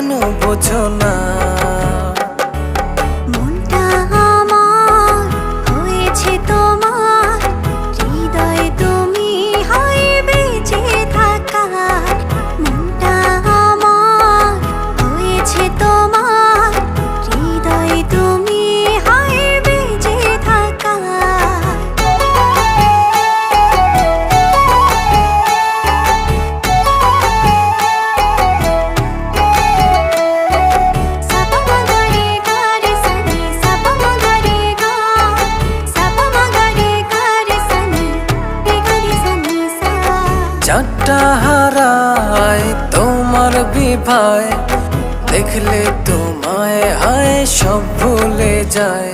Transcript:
কেন বোঝো না? মনটা আমার হয়েছে তোমার, হৃদয়ে তুমি হয় বেঁচে থাকার। মনটা আমার হয়েছে তোমার, হৃদয়ে তুমি হয় বেঁচে থাকার। চারটা হারায় তোমার বিভায়, দেখলে তোমায় হায় সব ভুলে যায়।